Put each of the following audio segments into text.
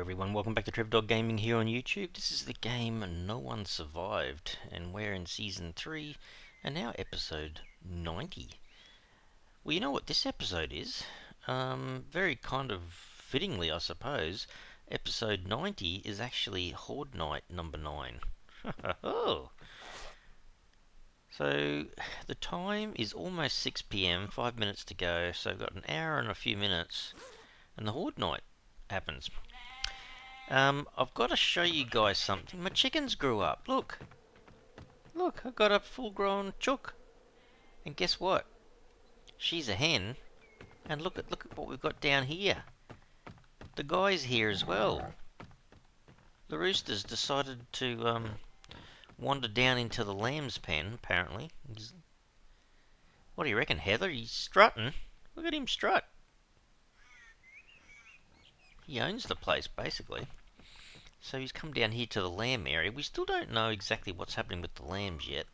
everyone, welcome back to TrevDog Gaming here on YouTube. This is the game No One Survived, and we're in Season 3, and now Episode 90. Well, you know what this episode is? Very kind of fittingly, I suppose, Episode 90 is actually Horde Night number 9. Oh! So, the time is almost 6 PM, 5 minutes to go, so I've got an hour and a few minutes, and the Horde Night happens. I've got to show you guys something. My chickens grew up. Look, I've got a full-grown chook. And guess what? She's a hen. And look at what we've got down here. The guy's here as well. The rooster's decided to wander down into the lamb's pen. Apparently, what do you reckon, Heather? He's strutting. Look at him strut. He owns the place, basically. So he's come down here to the lamb area. We still don't know exactly what's happening with the lambs yet.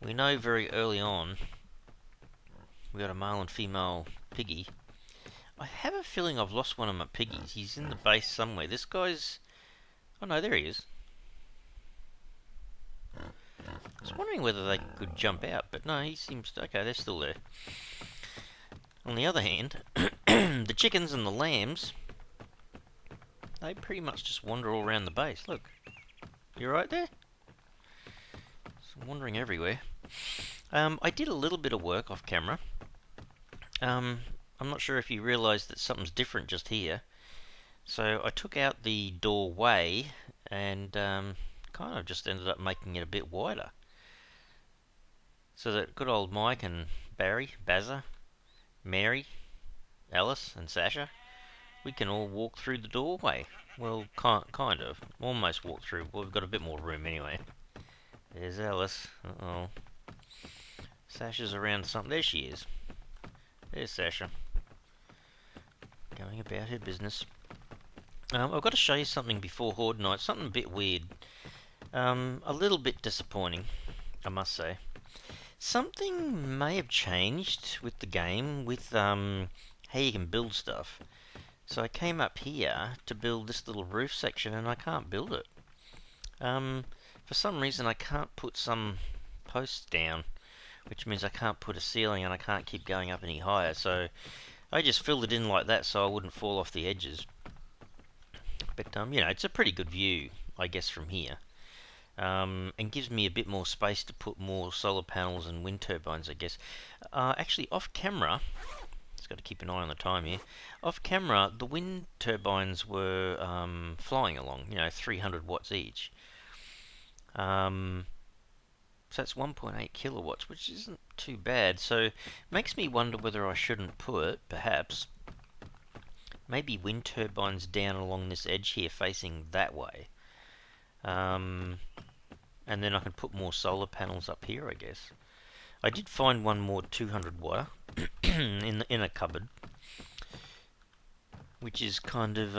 We know very early on we got a male and female piggy. I have a feeling I've lost one of my piggies. He's in the base somewhere. This guy's... Oh no, there he is. I was wondering whether they could jump out, but no, he seems to... Okay, they're still there. On the other hand, the chickens and the lambs, they pretty much just wander all around the base. Look. You right there? It's wandering everywhere. I did a little bit of work off camera. I'm not sure if you realised that something's different just here. So I took out the doorway and kind of just ended up making it a bit wider. So that good old Mike and Barry, Bazza, Mary, Alice and Sasha, we can all walk through the doorway. Well, kind of. Almost walk through. Well, we've got a bit more room anyway. There's Alice. Uh-oh. Sasha's around something. There she is. There's Sasha. Going about her business. I've got to show you something before Horde Night. Something a bit weird. A little bit disappointing, I must say. Something may have changed with the game, with how you can build stuff. So I came up here to build this little roof section and I can't build it. For some reason I can't put some posts down, which means I can't put a ceiling and I can't keep going up any higher. So I just filled it in like that so I wouldn't fall off the edges. But you know, it's a pretty good view, I guess, from here. And gives me a bit more space to put more solar panels and wind turbines, I guess. Actually, off camera... Got to keep an eye on the time here. Off camera, the wind turbines were flying along, 300 watts each. So that's 1.8 kilowatts, which isn't too bad. So makes me wonder whether I shouldn't put, perhaps, maybe wind turbines down along this edge here, facing that way. And then I can put more solar panels up here, I guess. I did find one more 200 watt in a cupboard, which is kind of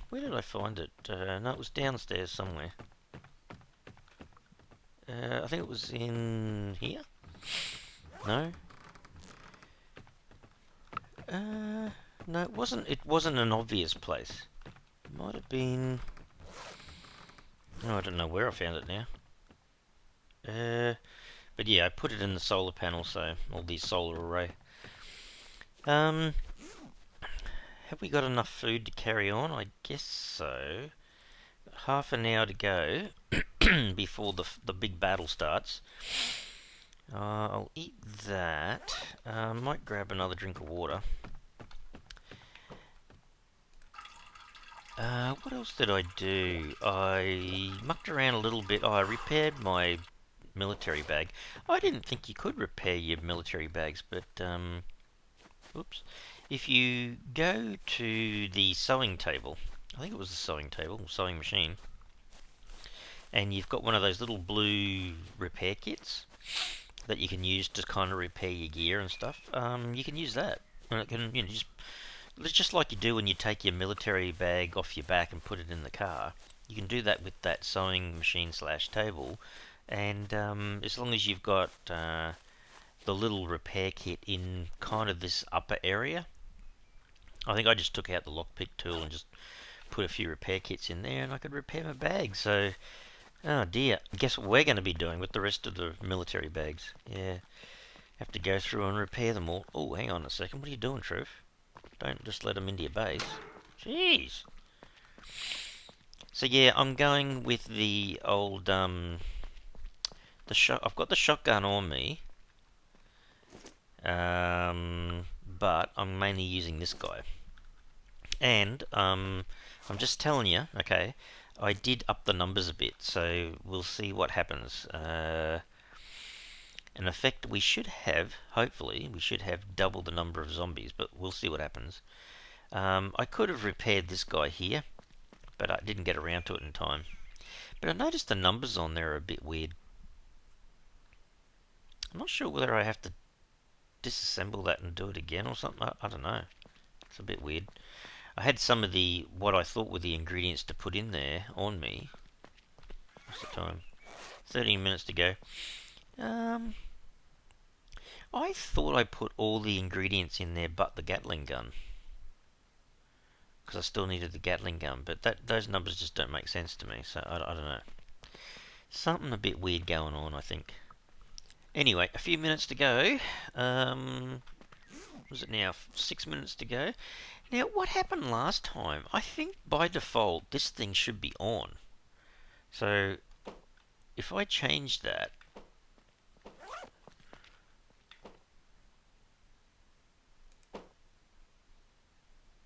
where did I find it? No, it was downstairs somewhere. I think it was in here. No. No, it wasn't. It wasn't an obvious place. It might have been. No, I don't know where I found it now. But yeah, I put it in the solar panel, so all these solar array. Have we got enough food to carry on? I guess so. Half an hour to go before the big battle starts. I'll eat that. Might grab another drink of water. What else did I do? I mucked around a little bit. I repaired my military bag. I didn't think you could repair your military bags, but oops. If you go to the sewing table, I think it was the sewing table, sewing machine, and you've got one of those little blue repair kits that you can use to kind of repair your gear and stuff, you can use that. And it can, just like you do when you take your military bag off your back and put it in the car. You can do that with that sewing machine / table. And as long as you've got the little repair kit in kind of this upper area, I think I just took out the lockpick tool and just put a few repair kits in there and I could repair my bags. So, oh dear. Guess what we're going to be doing with the rest of the military bags? Yeah, have to go through and repair them all. Oh, hang on a second. What are you doing, Trev? Don't just let them into your base. Jeez. So yeah, I'm going with the old I've got the shotgun on me, but I'm mainly using this guy. And I'm just telling you, okay, I did up the numbers a bit, so we'll see what happens. In effect, we should have, hopefully, we should have double the number of zombies, but we'll see what happens. I could have repaired this guy here, but I didn't get around to it in time. But I noticed the numbers on there are a bit weird. I'm not sure whether I have to disassemble that and do it again or something. I don't know. It's a bit weird. I had some of the, what I thought were the ingredients to put in there on me. What's the time? 13 minutes to go. I thought I put all the ingredients in there but the Gatling gun, because I still needed the Gatling gun, but those numbers just don't make sense to me, so I don't know. Something a bit weird going on, I think. Anyway, a few minutes to go. Was it now? 6 minutes to go. Now, what happened last time? I think by default this thing should be on. So, if I change that,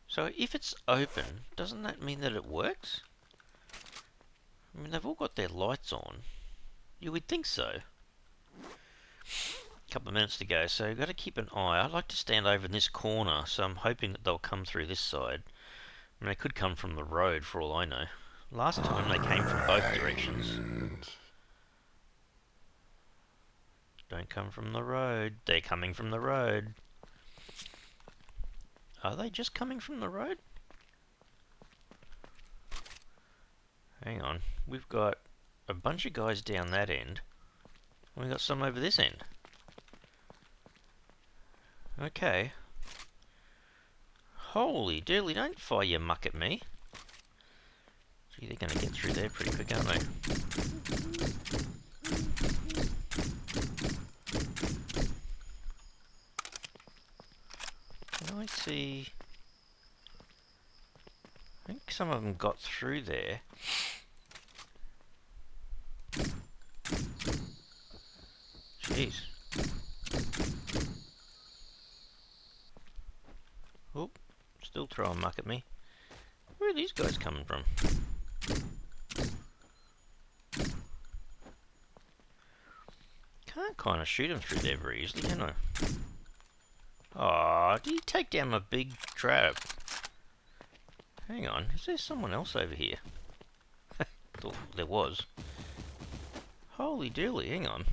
so if it's open, doesn't that mean that it works? I mean, they've all got their lights on. You would think so. A couple of minutes to go, so got to keep an eye. I like to stand over in this corner, so I'm hoping that they'll come through this side. I mean, they could come from the road for all I know. Last time they came from both directions. Don't come from the road. They're coming from the road. Are they just coming from the road? Hang on. We've got a bunch of guys down that end. And we've got some over this end. Okay. Holy dooly, don't fire your muck at me. Gee, they're going to get through there pretty quick, aren't they? Can I see... I think some of them got through there. Jeez. Oh, still throwing muck at me. Where are these guys coming from? Can't kind of shoot them through there very easily, can I? Aw, did he take down my big trap? Hang on, is there someone else over here? Thought there was. Holy dooly, hang on.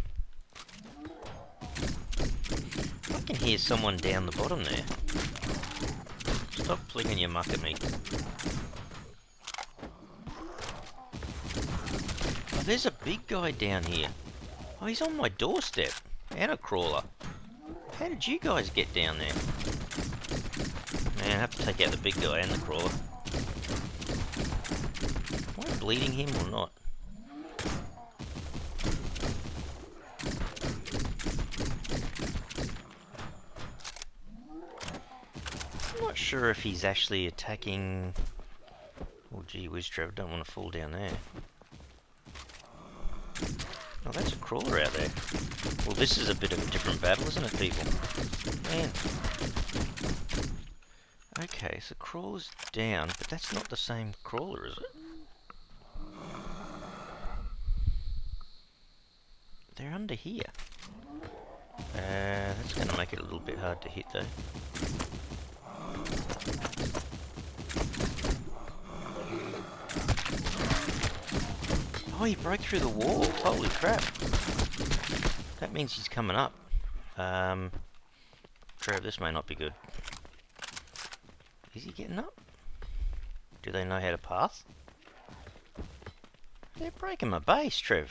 I can hear someone down the bottom there. Stop flinging your muck at me. Oh, there's a big guy down here. Oh, he's on my doorstep. And a crawler. How did you guys get down there? Man, I have to take out the big guy and the crawler. Am I bleeding him or not? I'm not sure if he's actually attacking... Oh gee whiz, Trevor, don't want to fall down there. Oh, that's a crawler out there. Well, this is a bit of a different battle, isn't it, people? Man. Okay, so crawler's down, but that's not the same crawler, is it? They're under here. That's going to make it a little bit hard to hit, though. Oh, he broke through the wall. Holy crap. That means he's coming up. Trev, this may not be good. Is he getting up? Do they know how to pass? They're breaking my base, Trev.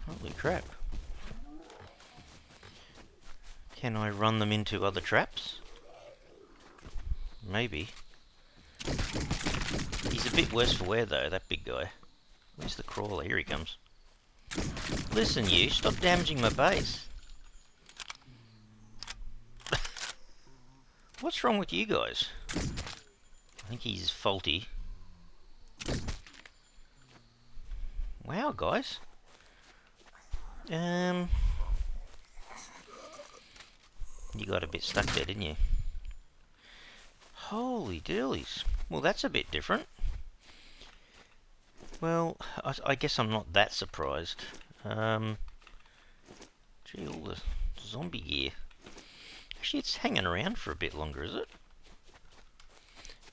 Holy crap. Can I run them into other traps? Maybe. He's a bit worse for wear though, that big guy. Where's the crawler? Here he comes. Listen you, stop damaging my base. What's wrong with you guys? I think he's faulty. Wow, guys. You got a bit stuck there, didn't you? Holy dillies. Well, that's a bit different. Well, I guess I'm not that surprised. Gee, all the zombie gear. Actually, it's hanging around for a bit longer, is it?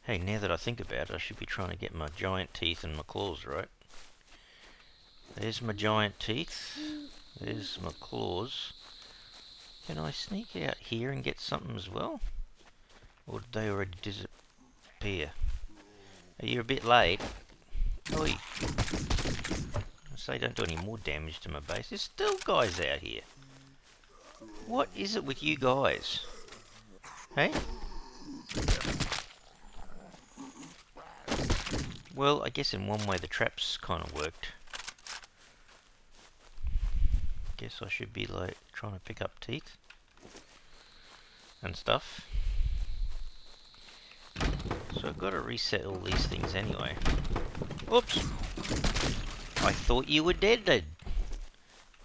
Hey, now that I think about it, I should be trying to get my giant teeth and my claws, right? There's my giant teeth. There's my claws. Can I sneak out here and get something as well? Or did they already disappear? You're a bit late. Oi. I say don't do any more damage to my base. There's still guys out here. What is it with you guys? Hey? Well, I guess in one way the traps kind of worked. Guess I should be like trying to pick up teeth and stuff. So I've got to reset all these things anyway. Oops! I thought you were dead.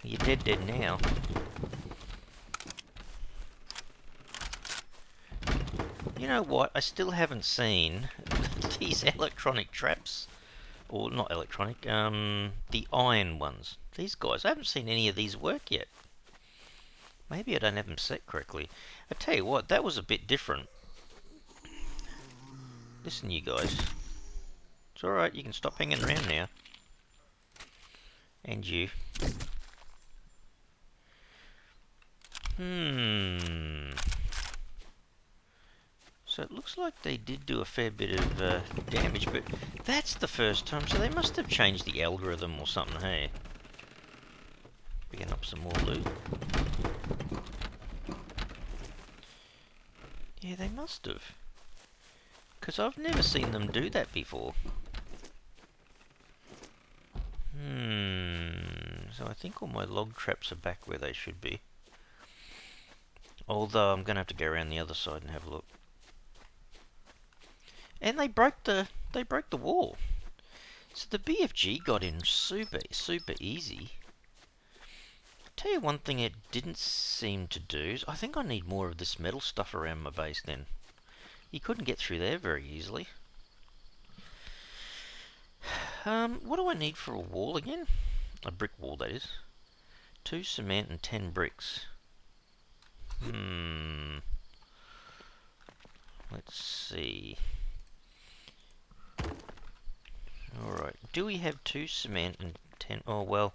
You're dead now. You know what? I still haven't seen these electronic traps. Or not electronic, the iron ones. These guys, I haven't seen any of these work yet. Maybe I don't have them set correctly. I tell you what, that was a bit different. Listen, you guys. It's alright, you can stop hanging around now. And you. So it looks like they did do a fair bit of damage, but that's the first time, so they must have changed the algorithm or something, hey? Picking up some more loot. Yeah, they must have. Because I've never seen them do that before. So I think all my log traps are back where they should be. Although I'm going to have to go around the other side and have a look. And they broke the wall. So the BFG got in super easy. I'll tell you one thing it didn't seem to do is I think I need more of this metal stuff around my base then. You couldn't get through there very easily. What do I need for a wall again? A brick wall, that is. 2 cement and 10 bricks. Let's see. Alright, do we have 2 cement and 10? Oh, well,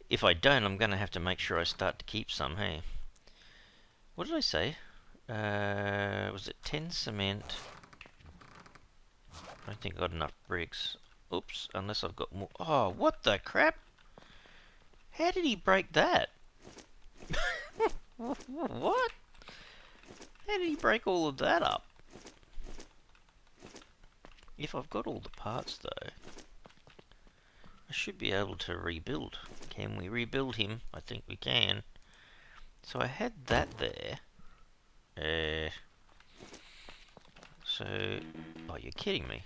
if I don't, I'm going to have to make sure I start to keep some, hey? What did I say? Was it 10 cement? I don't think I got enough bricks. Oops, unless I've got more. Oh, what the crap? How did he break that? What? How did he break all of that up? If I've got all the parts though, I should be able to rebuild. Can we rebuild him? I think we can. So I had that there. Oh, you're kidding me.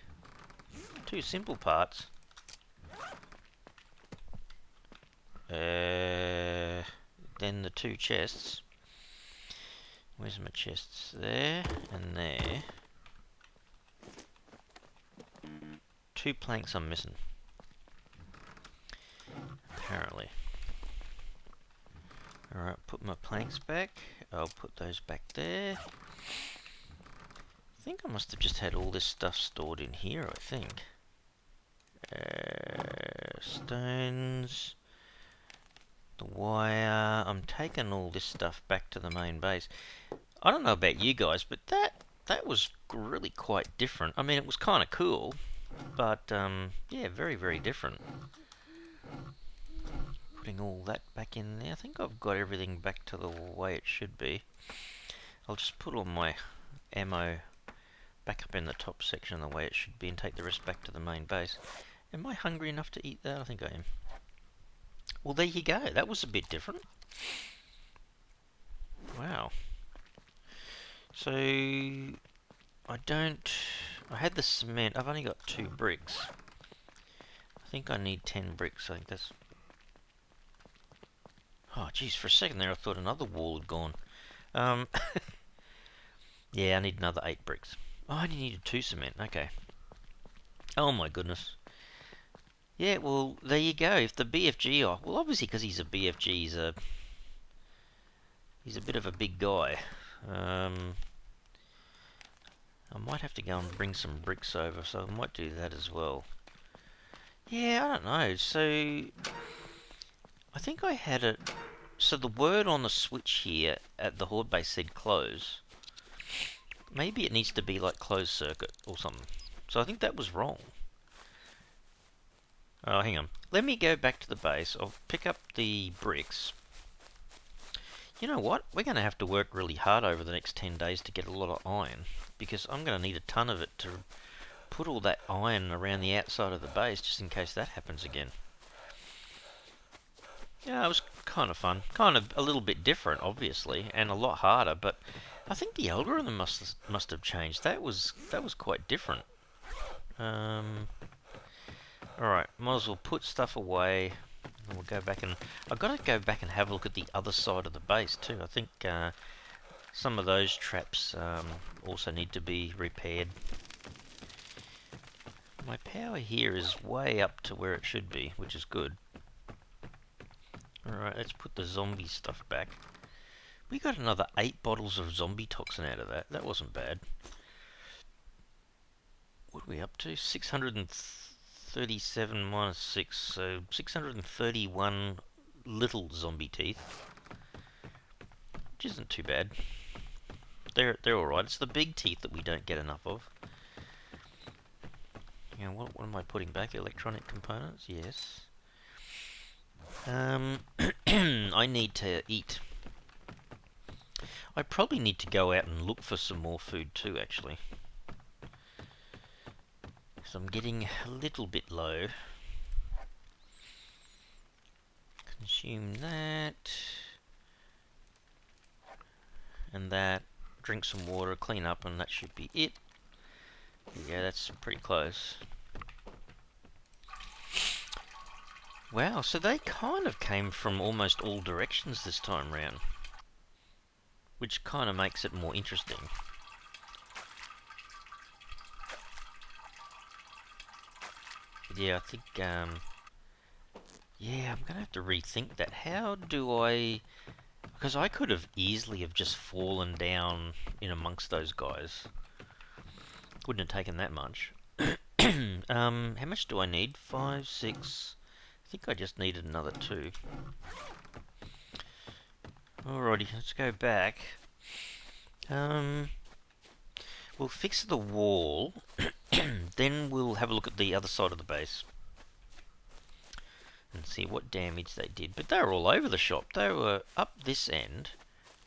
2 simple parts. Then the 2 chests. Where's my chests? There and there. 2 planks I'm missing. Apparently. Alright, put my planks back. I'll put those back there. I think I must have just had all this stuff stored in here, I think. Stones. The wire. I'm taking all this stuff back to the main base. I don't know about you guys, but that was really quite different. I mean, it was kind of cool, but yeah, very different. Putting all that back in there. I think I've got everything back to the way it should be. I'll just put all my ammo back up in the top section the way it should be and take the rest back to the main base. Am I hungry enough to eat that? I think I am. Well, there you go. That was a bit different. Wow. So, I had the cement. I've only got 2 bricks. I think I need 10 bricks. I think that's... Oh, geez, for a second there I thought another wall had gone. Yeah, I need another 8 bricks. Oh, I only needed 2 cement. Okay. Oh my goodness. Yeah, well, there you go. If the BFG... Oh, well, obviously because he's a BFG, he's a bit of a big guy. I might have to go and bring some bricks over, so I might do that as well. Yeah, I don't know. So, I think I had it... So the word on the switch here at the Horde base said close. Maybe it needs to be like closed circuit or something. So I think that was wrong. Oh, hang on. Let me go back to the base. I'll pick up the bricks. You know what? We're going to have to work really hard over the next 10 days to get a lot of iron. Because I'm going to need a ton of it to put all that iron around the outside of the base just in case that happens again. Yeah, it was kind of fun. Kind of a little bit different, obviously, and a lot harder, but I think the algorithm must have changed. That was quite different. Alright, might as well put stuff away. And we'll go back and... I've got to go back and have a look at the other side of the base too. I think some of those traps also need to be repaired. My power here is way up to where it should be, which is good. Alright, let's put the zombie stuff back. We got another 8 bottles of zombie toxin out of that. That wasn't bad. What are we up to? 637 minus 6, so 631 little zombie teeth. Which isn't too bad. They're alright. It's the big teeth that we don't get enough of. You know, what am I putting back? Electronic components? Yes. I need to eat. I probably need to go out and look for some more food too, actually. So I'm getting a little bit low. Consume that. And that. Drink some water, clean up, and that should be it. Yeah, that's pretty close. Wow, so they kind of came from almost all directions this time round. Which kind of makes it more interesting. Yeah, I think, yeah, I'm gonna have to rethink that. How do I... Because I could have easily have just fallen down in amongst those guys. Wouldn't have taken that much. How much do I need? 5, 6... I think I just needed another 2. Alrighty, let's go back. We'll fix the wall, then we'll have a look at the other side of the base and see what damage they did. But they were all over the shop. They were up this end.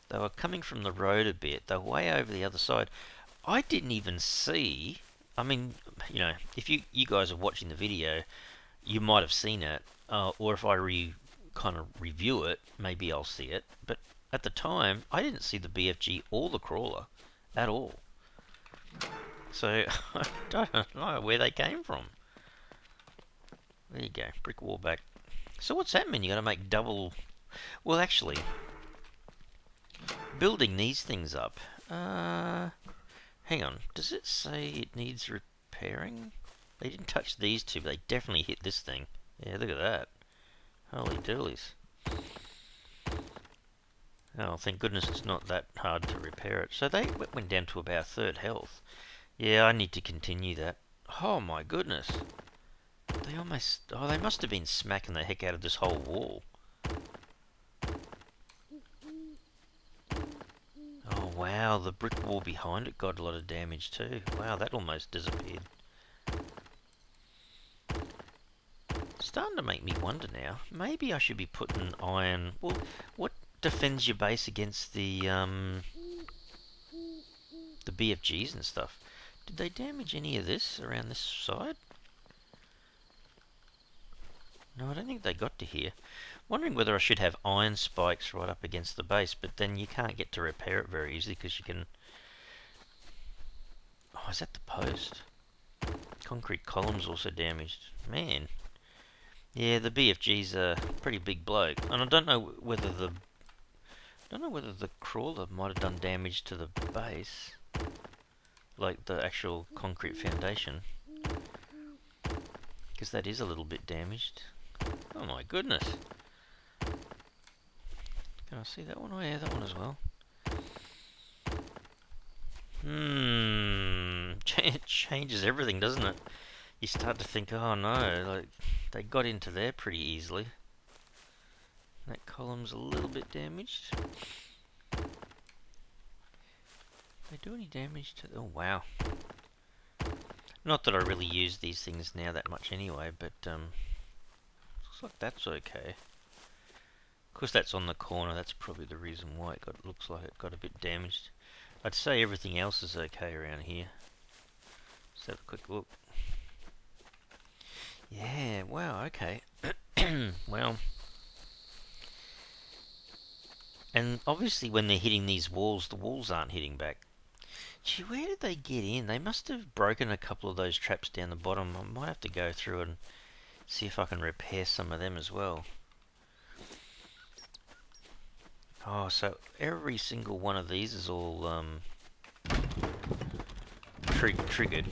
They were coming from the road a bit. They were way over the other side. I didn't even see... I mean, you know, if you guys are watching the video, you might have seen it. Or if I kind of review it, maybe I'll see it. But at the time, I didn't see the BFG or the crawler at all. So, I don't know where they came from. There you go, brick wall back. So what's that mean? You got to make double... Well, actually, building these things up... hang on, does it say it needs repairing? They didn't touch these two, but they definitely hit this thing. Yeah, look at that. Holy doolies. Oh, thank goodness it's not that hard to repair it. So they went down to about 3rd health. Yeah, I need to continue that. Oh my goodness. They almost... Oh, they must have been smacking the heck out of this whole wall. Oh wow, the brick wall behind it got a lot of damage too. Wow, that almost disappeared. starting to make me wonder now. Maybe I should be putting iron. Well, what defends your base against the BFGs and stuff? Did they damage any of this around this side? No, I don't think they got to here. Wondering whether I should have iron spikes right up against the base, but then you can't get to repair it very easily because you can... Oh, is that the post? Concrete columns also damaged. Man. Yeah, the BFG's a pretty big bloke. And I don't know whether the crawler might have done damage to the base. Like the actual concrete foundation. Because that is a little bit damaged. Oh my goodness. Can I see that one? Oh yeah, that one as well. It changes everything, doesn't it? You start to think, oh no, like they got into there pretty easily. That column's a little bit damaged. They do any damage to... Oh wow. Not that I really use these things now that much anyway, but looks like that's okay. Of course that's on the corner, that's probably the reason why looks like it got a bit damaged. I'd say everything else is okay around here. Let's have a quick look. Yeah, wow, okay. Well, and obviously when they're hitting these walls, the walls aren't hitting back. Gee, where did they get in? They must have broken a couple of those traps down the bottom. I might have to go through and see if I can repair some of them as well. Oh, so every single one of these is all triggered.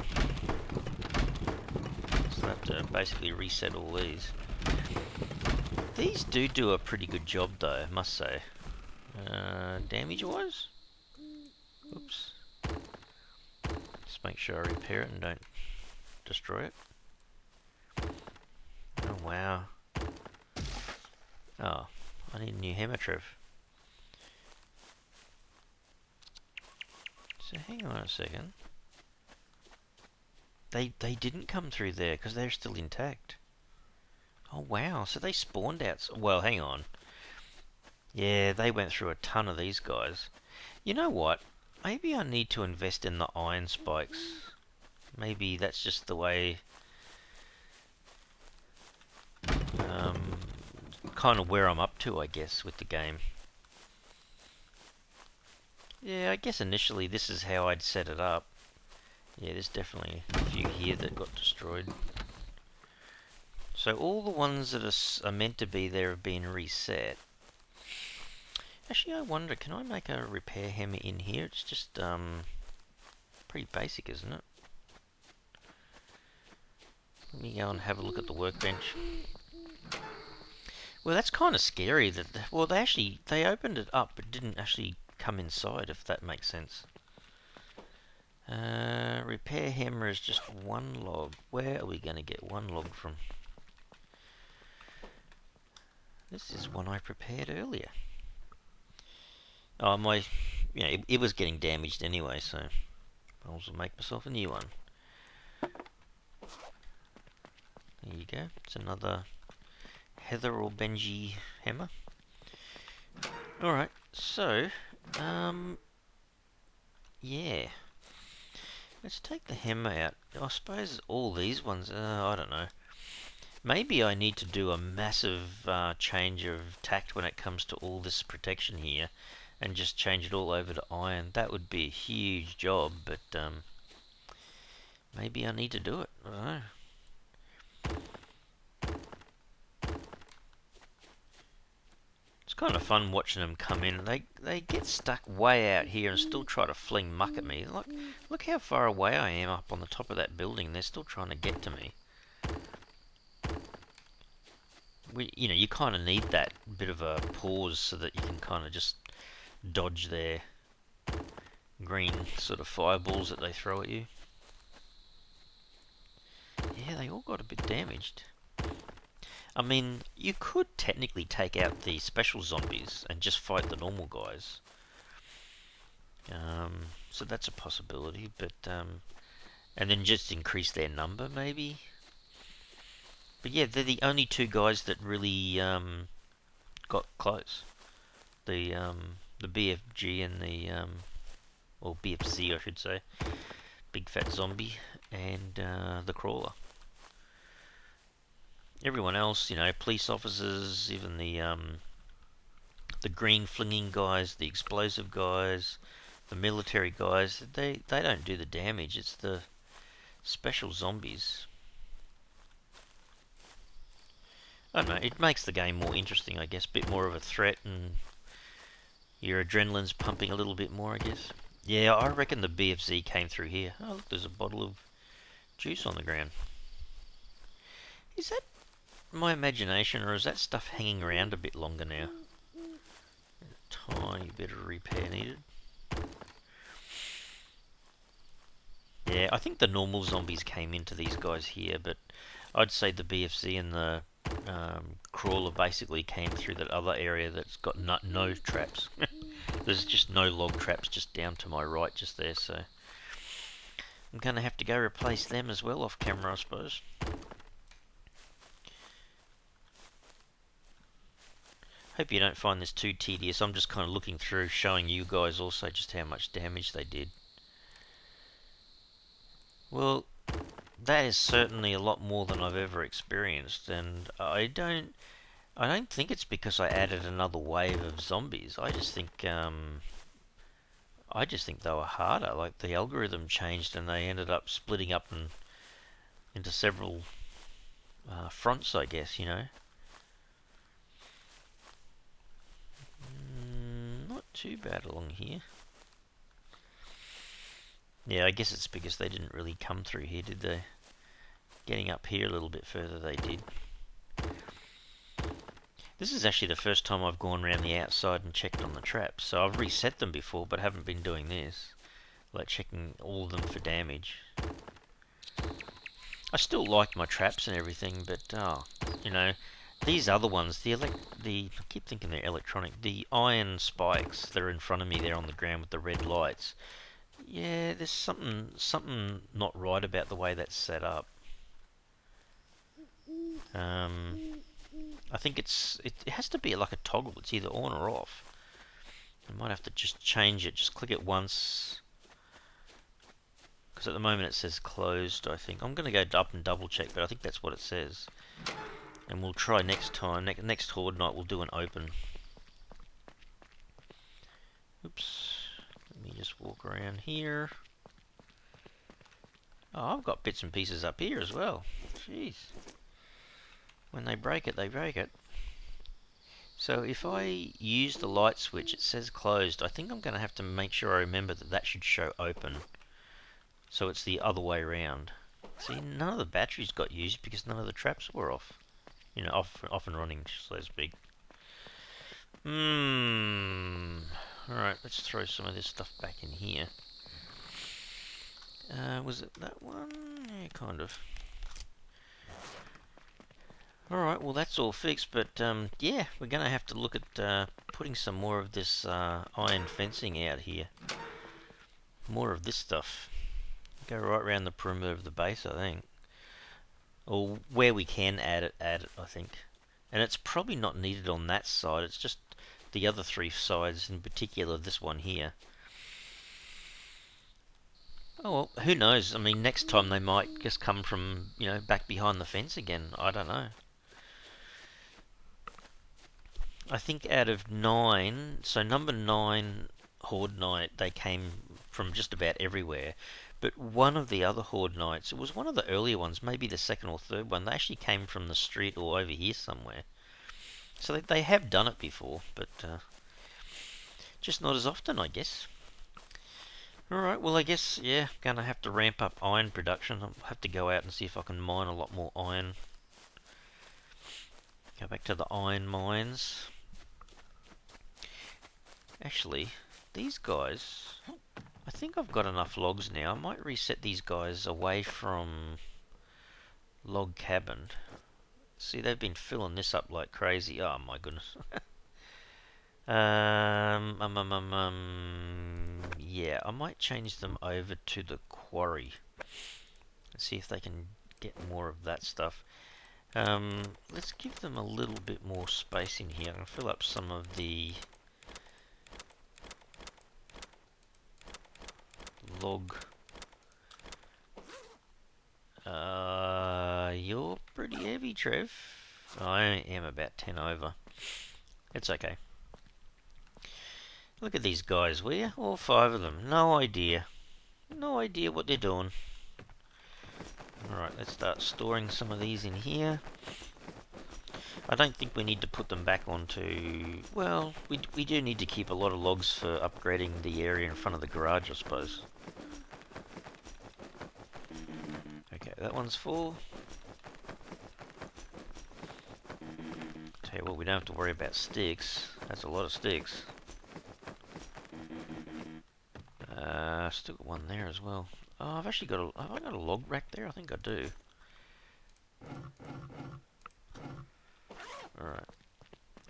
So I have to basically reset all these. These do a pretty good job though, I must say. Damage wise? Oops. Just make sure I repair it and don't destroy it. Oh wow. Oh, I need a new hemotref. So hang on a second. They didn't come through there because they're still intact. Oh wow, so they spawned out. Well, hang on. Yeah, they went through a ton of these guys. You know what? Maybe I need to invest in the iron spikes. Maybe that's just the way... kind of where I'm up to, I guess, with the game. Yeah, I guess initially this is how I'd set it up. Yeah, there's definitely a few here that got destroyed. So all the ones that are meant to be there have been reset. Actually, I wonder, can I make a repair hammer in here? It's just pretty basic, isn't it? Let me go and have a look at the workbench. Well, that's kind of scary. Well, they opened it up, but didn't actually come inside, if that makes sense. Repair hammer is just one log. Where are we going to get one log from? This is one I prepared earlier. Oh, it was getting damaged anyway, so I'll also make myself a new one. There you go. It's another Heather or Benji hammer. Alright, so, yeah. Let's take the hammer out. I suppose all these ones, I don't know. Maybe I need to do a massive change of tact when it comes to all this protection here, and just change it all over to iron. That would be a huge job, but maybe I need to do it. I don't know. It's kind of fun watching them come in. They get stuck way out here and still try to fling muck at me. Look how far away I am up on the top of that building. They're still trying to get to me. You kind of need that bit of a pause so that you can kind of just dodge their green sort of fireballs that they throw at you. Yeah, they all got a bit damaged. I mean, you could technically take out the special zombies and just fight the normal guys. So that's a possibility, but and then just increase their number maybe. But yeah, they're the only two guys that really got close. The BFG and or BFC I should say, Big Fat Zombie, and the Crawler. Everyone else, you know, police officers, even the green flinging guys, the explosive guys, the military guys, they don't do the damage. It's the special zombies. I don't know, it makes the game more interesting, I guess. A bit more of a threat, and your adrenaline's pumping a little bit more, I guess. Yeah, I reckon the BFZ came through here. Oh, look, there's a bottle of juice on the ground. Is that my imagination, or is that stuff hanging around a bit longer now? A tiny bit of repair needed. Yeah, I think the normal zombies came into these guys here, but I'd say the BFZ and the crawler basically came through that other area that's got no traps. There's just no log traps just down to my right just there, so I'm going to have to go replace them as well off camera, I suppose. Hope you don't find this too tedious. I'm just kind of looking through, showing you guys also just how much damage they did. Well, that is certainly a lot more than I've ever experienced, and I don't think it's because I added another wave of zombies. I just think they were harder. Like the algorithm changed, and they ended up splitting up into several fronts, I guess. You know, not too bad along here. Yeah, I guess it's because they didn't really come through here, did they? Getting up here a little bit further, they did. This is actually the first time I've gone around the outside and checked on the traps. So I've reset them before, but haven't been doing this. Like checking all of them for damage. I still like my traps and everything, but you know, these other ones, I keep thinking they're electronic. The iron spikes that are in front of me there on the ground with the red lights. Yeah, there's something not right about the way that's set up. I think it has to be like a toggle. It's either on or off. I might have to just change it. Just click it once, because at the moment it says closed. I think I'm going to go up and double check, but I think that's what it says. And we'll try next time. Next Horde night we'll do an open. Oops. Let me just walk around here. Oh, I've got bits and pieces up here as well. Jeez. When they break it, they break it. So if I use the light switch, it says closed. I think I'm going to have to make sure I remember that that should show open. So it's the other way around. See, none of the batteries got used because none of the traps were off. You know, off and running, so to speak. Alright, let's throw some of this stuff back in here. Was it that one? Yeah, kind of. Alright, well that's all fixed, but yeah, we're going to have to look at putting some more of this iron fencing out here. More of this stuff. Go right around the perimeter of the base, I think. Or where we can add it, I think. And it's probably not needed on that side, it's just the other three sides, in particular this one here. Oh well, who knows? I mean, next time they might just come from, you know, back behind the fence again. I don't know. I think out of 9, so number 9 Horde Night, they came from just about everywhere. But one of the other Horde Nights, it was one of the earlier ones, maybe the second or third one, they actually came from the street or over here somewhere. So they have done it before, but just not as often, I guess. Alright, well I guess, yeah, gonna have to ramp up iron production. I'll have to go out and see if I can mine a lot more iron. Go back to the iron mines. Actually, these guys, I think I've got enough logs now. I might reset these guys away from log cabin. See, they've been filling this up like crazy. Oh my goodness. Yeah, I might change them over to the quarry. See if they can get more of that stuff. Let's give them a little bit more space in here and fill up some of the log. You're pretty heavy, Trev. I am about 10 over. It's okay. Look at these guys, will you? All 5 of them. No idea. No idea what they're doing. Alright, let's start storing some of these in here. I don't think we need to put them back onto... Well, we do need to keep a lot of logs for upgrading the area in front of the garage, I suppose. Okay, that one's full. Tell you what, we don't have to worry about sticks. That's a lot of sticks. Still got one there as well. Oh, I've actually got a... Have I got a log rack there? I think I do. Alright.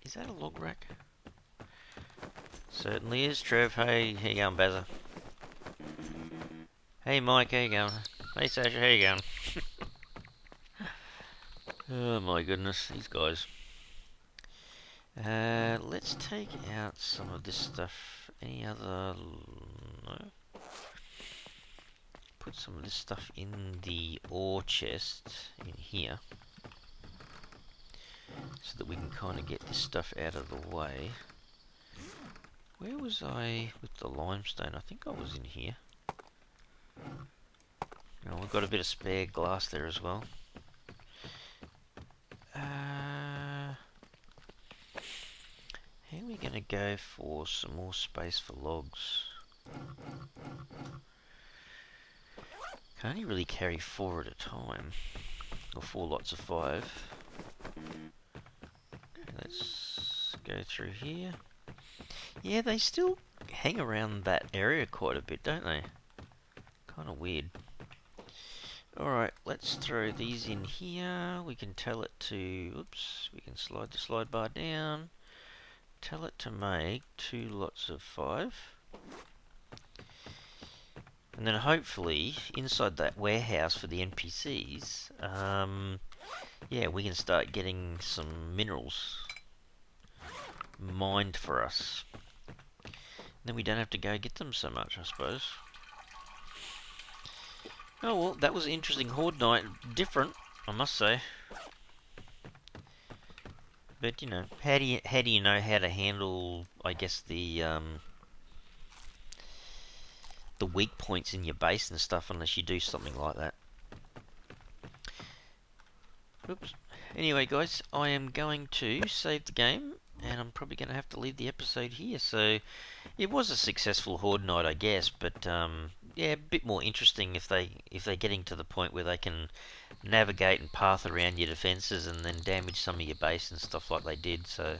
Is that a log rack? Certainly is, Trev. Hey, how you going, Bazza? Hey, Mike, how you going? Hey, Sasha, how you going? Oh my goodness, these guys. Let's take out some of this stuff. Any other... No? Put some of this stuff in the ore chest in here. So that we can kind of get this stuff out of the way. Where was I with the limestone? I think I was in here. Oh, we've got a bit of spare glass there as well. How are we going to go for some more space for logs? Can only really carry 4 at a time. Or 4 lots of 5. Okay, let's go through here. Yeah, they still hang around that area quite a bit, don't they? Kind of weird. Alright, let's throw these in here. We can tell it to... Oops, we can slide the slide bar down. Tell it to make 2 lots of 5. And then hopefully, inside that warehouse for the NPCs, yeah, we can start getting some minerals mined for us. Then we don't have to go get them so much, I suppose. Oh well, that was an interesting Horde night. Different, I must say. But you know, how do you know how to handle, I guess, the weak points in your base and stuff unless you do something like that. Oops. Anyway, guys, I am going to save the game, and I'm probably going to have to leave the episode here. So it was a successful Horde night, I guess, but yeah, a bit more interesting if they're getting to the point where they can navigate and path around your defences and then damage some of your base and stuff like they did. So,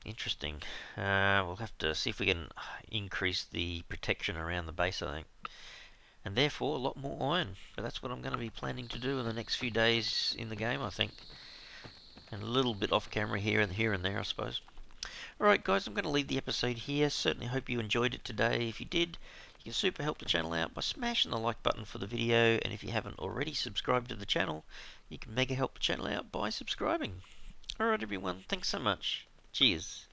interesting. We'll have to see if we can increase the protection around the base, I think. And therefore, a lot more iron. But that's what I'm going to be planning to do in the next few days in the game, I think. And a little bit off camera here and there, I suppose. Alright guys, I'm going to leave the episode here. Certainly hope you enjoyed it today. If you did, you can super help the channel out by smashing the like button for the video. And if you haven't already subscribed to the channel, you can mega help the channel out by subscribing. Alright everyone, thanks so much. Cheers.